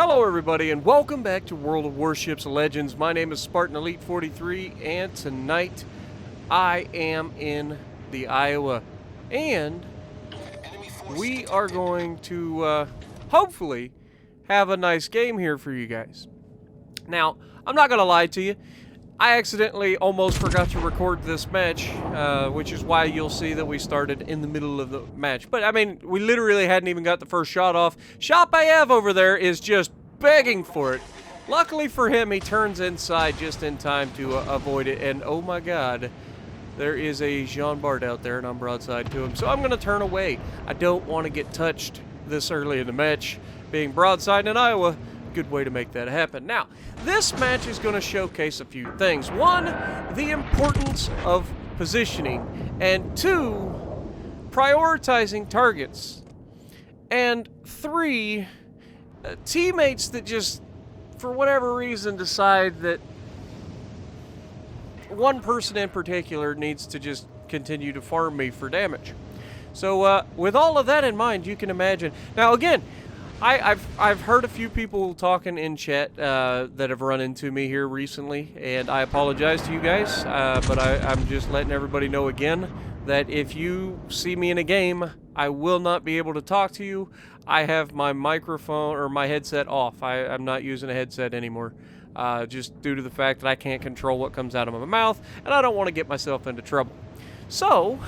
Hello everybody and welcome back to World of Warships Legends. My name is Spartan Elite 43 and tonight I am in the Iowa and we are going to hopefully have a nice game here for you guys. Now, I'm not going to lie to you. I accidentally almost forgot to record this match, which is why you'll see that we started in the middle of the match. But, I mean, we literally hadn't even got the first shot off. Shapayev over there is just begging for it. Luckily for him, he turns inside just in time to avoid it. And, oh my god, there is a Jean Bart out there, and I'm broadside to him. So I'm going to turn away. I don't want to get touched this early in the match. Being broadside in Iowa, good way to make that happen. Now, this match is going to showcase a few things. One, the importance of positioning, and two, prioritizing targets, and three, teammates that just, for whatever reason, decide that one person in particular needs to just continue to farm me for damage. So, with all of that in mind, you can imagine. Now, again, I've heard a few people talking in chat that have run into me here recently, and I apologize to you guys, but I'm just letting everybody know again that if you see me in a game, I will not be able to talk to you. I have my microphone or my headset off. I'm not using a headset anymore, just due to the fact that I can't control what comes out of my mouth, and I don't want to get myself into trouble. So,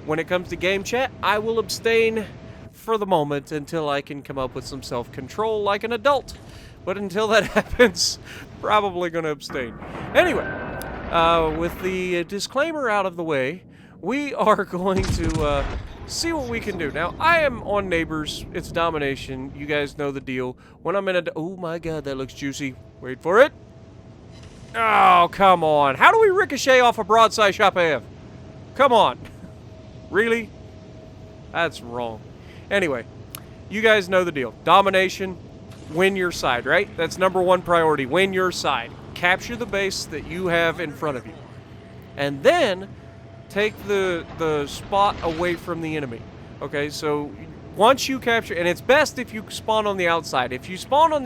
when it comes to game chat, I will abstain for the moment until I can come up with some self-control like an adult. But until that happens, probably going to abstain. Anyway, with the disclaimer out of the way, we are going to see what we can do. Now, I am on Neighbors. It's domination. You guys know the deal. When I'm in a... Oh my god, that looks juicy. Wait for it. Oh, come on. How do we ricochet off a broadside Shapayev? Come on. Really? That's wrong. Anyway, you guys know the deal. Domination, win your side, right? That's number one priority. Win your side. Capture the base that you have in front of you. And then take the spot away from the enemy. Okay, so once you capture, and it's best if you spawn on the outside. If you spawn on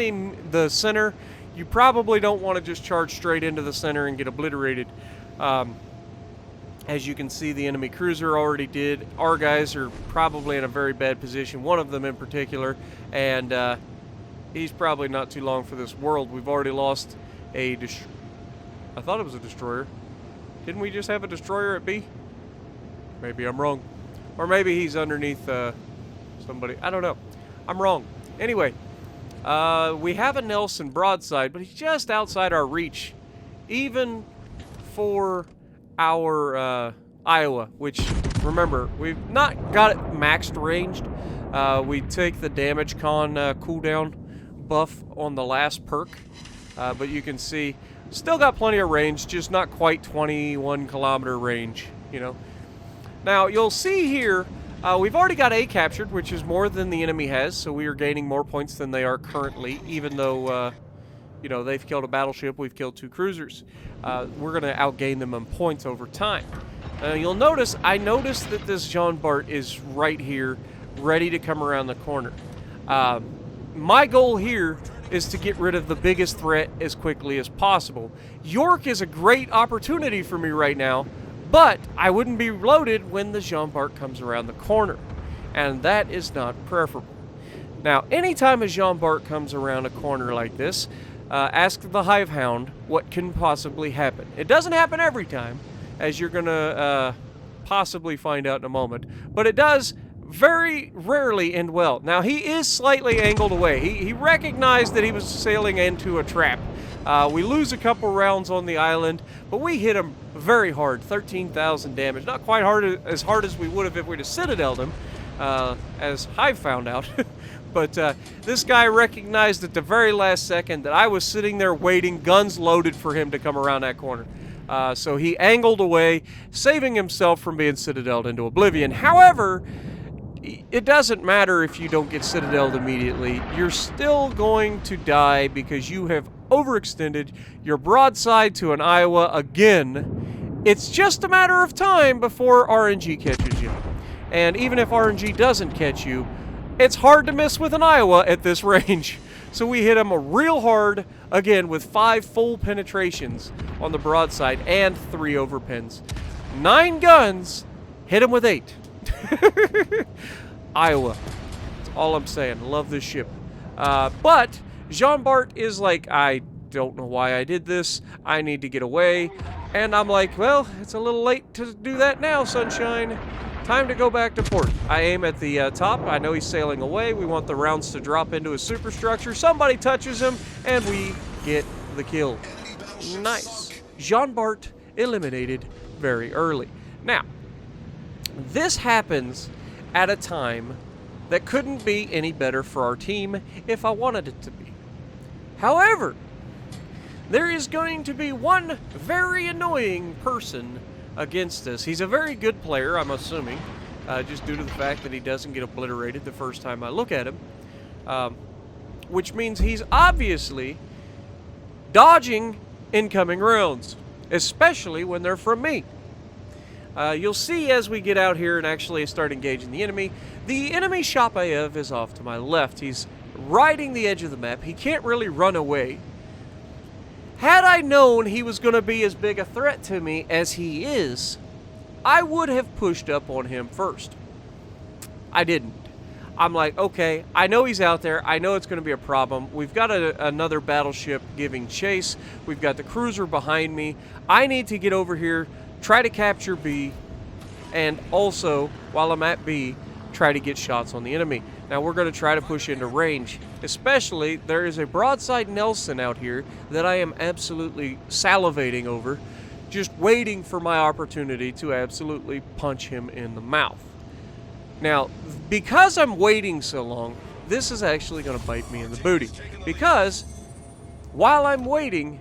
the center, you probably don't want to just charge straight into the center and get obliterated. As you can see, the enemy cruiser already did. Our guys are probably in a very bad position, one of them in particular, and he's probably not too long for this world. We've already lost a I thought it was a destroyer. Didn't we just have a destroyer at B? Maybe I'm wrong. Or maybe he's underneath somebody. I don't know. I'm wrong. Anyway, we have a Nelson broadside, but he's just outside our reach, even for our Iowa, which, remember, we've not got it maxed ranged. We take the damage con cooldown buff on the last perk, but you can see, still got plenty of range, just not quite 21 kilometer range, you know. Now, you'll see here, we've already got A captured, which is more than the enemy has, so we are gaining more points than they are currently, even though you know, they've killed a battleship, we've killed 2 cruisers. We're going to outgain them in points over time. You'll notice, I noticed that this Jean Bart is right here, ready to come around the corner. My goal here is to get rid of the biggest threat as quickly as possible. York is a great opportunity for me right now, but I wouldn't be loaded when the Jean Bart comes around the corner. And that is not preferable. Now, anytime a Jean Bart comes around a corner like this, ask the Hive Hound what can possibly happen. It doesn't happen every time, as you're going to possibly find out in a moment, but it does very rarely end well. Now, he is slightly angled away. He recognized that he was sailing into a trap. We lose a couple rounds on the island, but we hit him very hard, 13,000 damage. Not quite as hard as we would have if we'd have citadeled him, as Hive found out. But this guy recognized at the very last second that I was sitting there waiting, guns loaded for him to come around that corner. So he angled away, saving himself from being citadeled into oblivion. However, it doesn't matter if you don't get citadeled immediately. You're still going to die because you have overextended your broadside to an Iowa again. It's just a matter of time before RNG catches you. And even if RNG doesn't catch you, It's hard to miss with an Iowa at this range. So we hit him real hard, again, with 5 full penetrations on the broadside and 3 overpins. 9 guns, hit him with 8. Iowa. That's all I'm saying. Love this ship. But Jean Bart is like, I don't know why I did this. I need to get away. And I'm like, well, it's a little late to do that now, sunshine. Time to go back to port. I aim at the top. I know he's sailing away. We want the rounds to drop into his superstructure. Somebody touches him, and we get the kill. Nice. Jean Bart eliminated very early. Now, this happens at a time that couldn't be any better for our team if I wanted it to be. However, there is going to be one very annoying person against us. He's a very good player, I'm assuming, just due to the fact that he doesn't get obliterated the first time I look at him, which means he's obviously dodging incoming rounds, especially when they're from me. You'll see as we get out here and actually start engaging the enemy Shapayev is off to my left. He's riding the edge of the map. He can't really run away. Had I known he was going to be as big a threat to me as he is, I would have pushed up on him first. I didn't. I'm like, okay, I know he's out there. I know it's going to be a problem. We've got another battleship giving chase. We've got the cruiser behind me. I need to get over here, try to capture B, and also, while I'm at B, try to get shots on the enemy. Now we're going to try to push into range. Especially, there is a broadside Nelson out here that I am absolutely salivating over, just waiting for my opportunity to absolutely punch him in the mouth. Now, because I'm waiting so long, this is actually going to bite me in the booty. Because, while I'm waiting,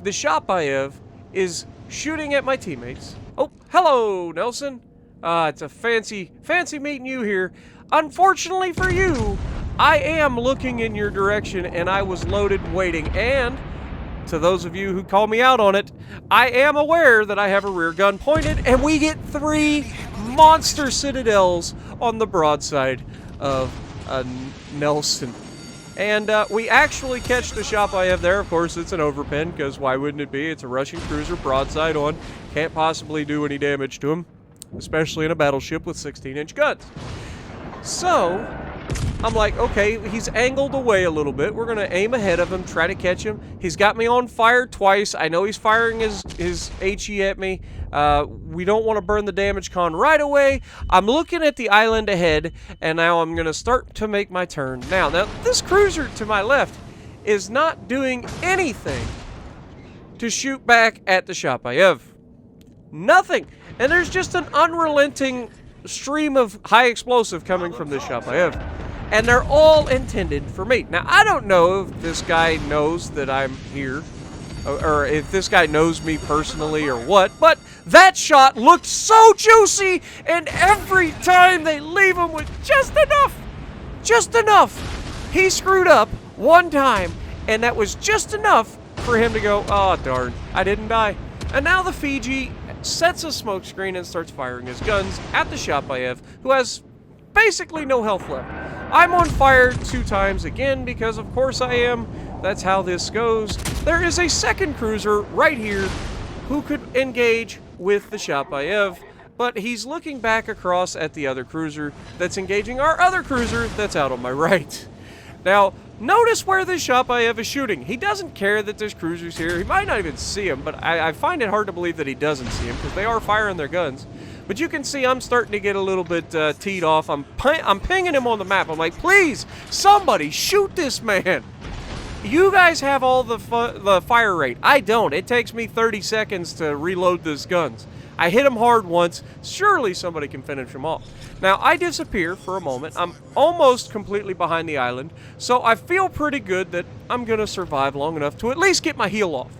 the Shapayev is shooting at my teammates. Oh, hello, Nelson. It's a fancy meeting you here. Unfortunately for you, I am looking in your direction, and I was loaded and waiting. And, to those of you who call me out on it, I am aware that I have a rear gun pointed, and we get 3 monster citadels on the broadside of Nelson. And we actually catch the Shapayev there. Of course, it's an overpin, because why wouldn't it be? It's a Russian cruiser broadside on. Can't possibly do any damage to him, especially in a battleship with 16-inch guns. So, I'm like, okay, he's angled away a little bit. We're going to aim ahead of him, try to catch him. He's got me on fire twice. I know he's firing his HE at me. We don't want to burn the damage con right away. I'm looking at the island ahead, and now I'm going to start to make my turn. Now, this cruiser to my left is not doing anything to shoot back at the Shapayev. Nothing. And there's just an unrelenting stream of high explosive coming from this Shapayev. And they're all intended for me. Now, I don't know if this guy knows that I'm here, or if this guy knows me personally or what, but that shot looked so juicy, and every time they leave him with just enough. He screwed up one time, and that was just enough for him to go, oh, darn, I didn't die. And now the Fiji sets a smoke screen and starts firing his guns at the Shapayev, who has basically no health left. I'm on fire 2 times again because of course I am. That's how this goes. There is a second cruiser right here who could engage with the Shapayev, but he's looking back across at the other cruiser that's engaging our other cruiser that's out on my right. Now, notice where the Shapayev is shooting. He doesn't care that there's cruisers here. He might not even see him, but I find it hard to believe that he doesn't see him because they are firing their guns. But you can see I'm starting to get a little bit teed off. I'm pinging him on the map. I'm like, please, somebody shoot this man. You guys have all the fire rate. I don't. It takes me 30 seconds to reload these guns. I hit him hard once. Surely somebody can finish him off. Now, I disappear for a moment. I'm almost completely behind the island, so I feel pretty good that I'm going to survive long enough to at least get my heal off.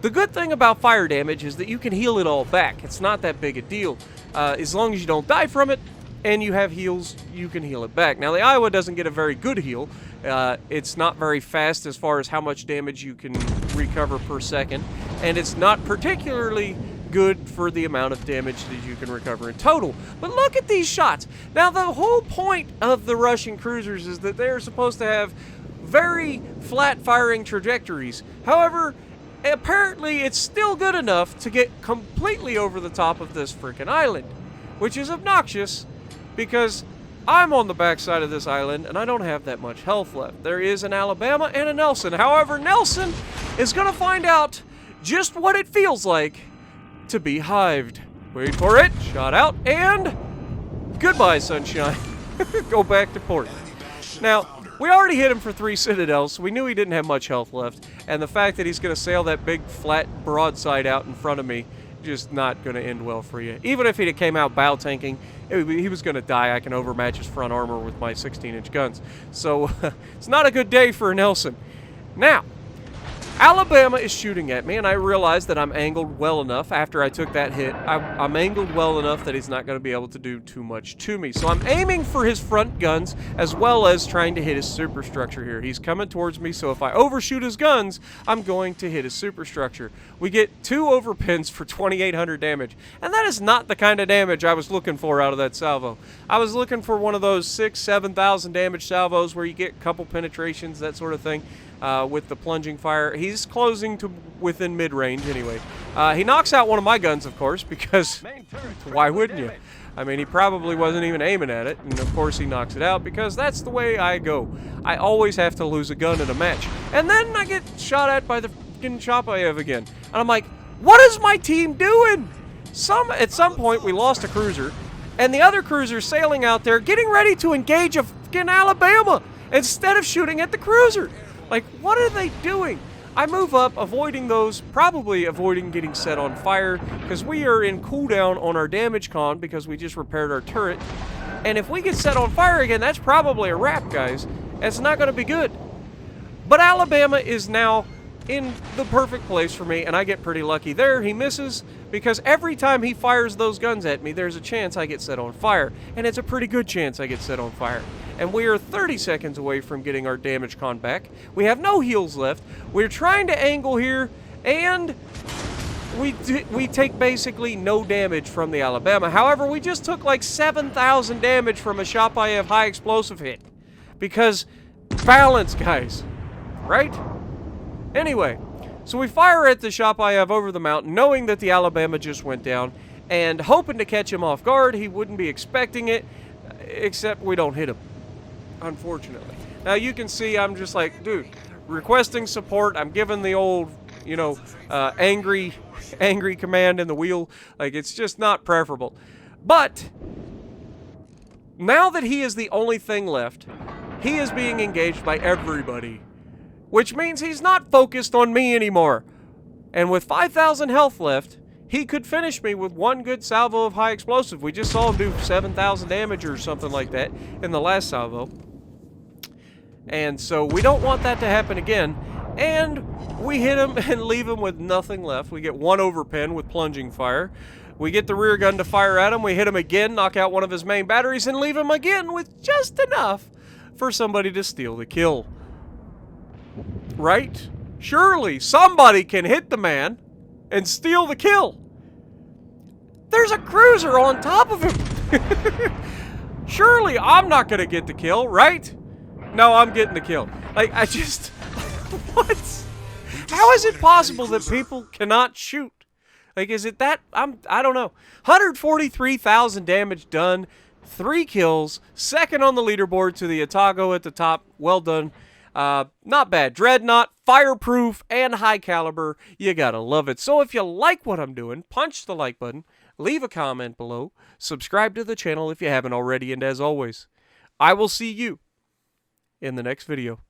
The good thing about fire damage is that you can heal it all back. It's not that big a deal. As long as you don't die from it and you have heals, you can heal it back. Now, the Iowa doesn't get a very good heal. It's not very fast as far as how much damage you can recover per second, and it's not particularly good for the amount of damage that you can recover in total. But look at these shots. Now, the whole point of the Russian cruisers is that they're supposed to have very flat firing trajectories. However, apparently it's still good enough to get completely over the top of this freaking island, which is obnoxious because I'm on the backside of this island and I don't have that much health left. There is an Alabama and a Nelson. However, Nelson is going to find out just what it feels like to be hived. Wait for it. Shot out and goodbye, sunshine. Go back to port. Now, we already hit him for 3 citadels, so we knew he didn't have much health left. And the fact that he's going to sail that big flat broadside out in front of me, just not going to end well for you. Even if he came out bow tanking, he was going to die. I can overmatch his front armor with my 16-inch guns. So it's not a good day for Nelson. Now, Alabama is shooting at me, and I realize that I'm angled well enough after I took that hit. I'm angled well enough that he's not going to be able to do too much to me. So I'm aiming for his front guns as well as trying to hit his superstructure here. He's coming towards me, so if I overshoot his guns, I'm going to hit his superstructure. We get 2 overpins for 2,800 damage, and that is not the kind of damage I was looking for out of that salvo. I was looking for one of those 6,000 to 7,000 damage salvos where you get a couple penetrations, that sort of thing. With the plunging fire. He's closing to within mid-range anyway. He knocks out one of my guns, of course, because why wouldn't you? I mean, he probably wasn't even aiming at it, and of course he knocks it out because that's the way I go. I always have to lose a gun in a match. And then I get shot at by the fucking Chapayev again. And I'm like, what is my team doing? At some point, we lost a cruiser, and the other cruiser's sailing out there getting ready to engage a fucking Alabama instead of shooting at the cruiser. Like, what are they doing? I move up, avoiding those, probably avoiding getting set on fire, because we are in cooldown on our damage con because we just repaired our turret. And if we get set on fire again, that's probably a wrap, guys. It's not going to be good. But Alabama is now in the perfect place for me, and I get pretty lucky there. He misses, because every time he fires those guns at me, there's a chance I get set on fire. And it's a pretty good chance I get set on fire. And we are 30 seconds away from getting our damage con back. We have no heals left. We're trying to angle here, and we take basically no damage from the Alabama. However, we just took like 7,000 damage from a Chapayev high explosive hit. Because balance, guys. Right? Anyway, so we fire at the Chapayev over the mountain, knowing that the Alabama just went down, and hoping to catch him off guard. He wouldn't be expecting it, except we don't hit him, unfortunately. Now you can see I'm just like, dude, requesting support. I'm giving the old, you know, angry command in the wheel. Like, it's just not preferable. But now that he is the only thing left, he is being engaged by everybody, which means he's not focused on me anymore. And with 5,000 health left, he could finish me with one good salvo of high explosive. We just saw him do 7,000 damage or something like that in the last salvo. And so we don't want that to happen again. And we hit him and leave him with nothing left. We get 1 overpin with plunging fire. We get the rear gun to fire at him. We hit him again, knock out one of his main batteries, and leave him again with just enough for somebody to steal the kill. Right? Surely somebody can hit the man and steal the kill. There's a cruiser on top of him. Surely I'm not going to get the kill, right? No, I'm getting the kill. Like, I just... What? How is it possible that people cannot shoot? Like, is it that... I don't know. 143,000 damage done. 3 kills. Second on the leaderboard to the Otago at the top. Well done. Not bad. Dreadnought, fireproof, and high caliber. You gotta love it. So if you like what I'm doing, punch the like button, leave a comment below, subscribe to the channel if you haven't already, and as always, I will see you in the next video.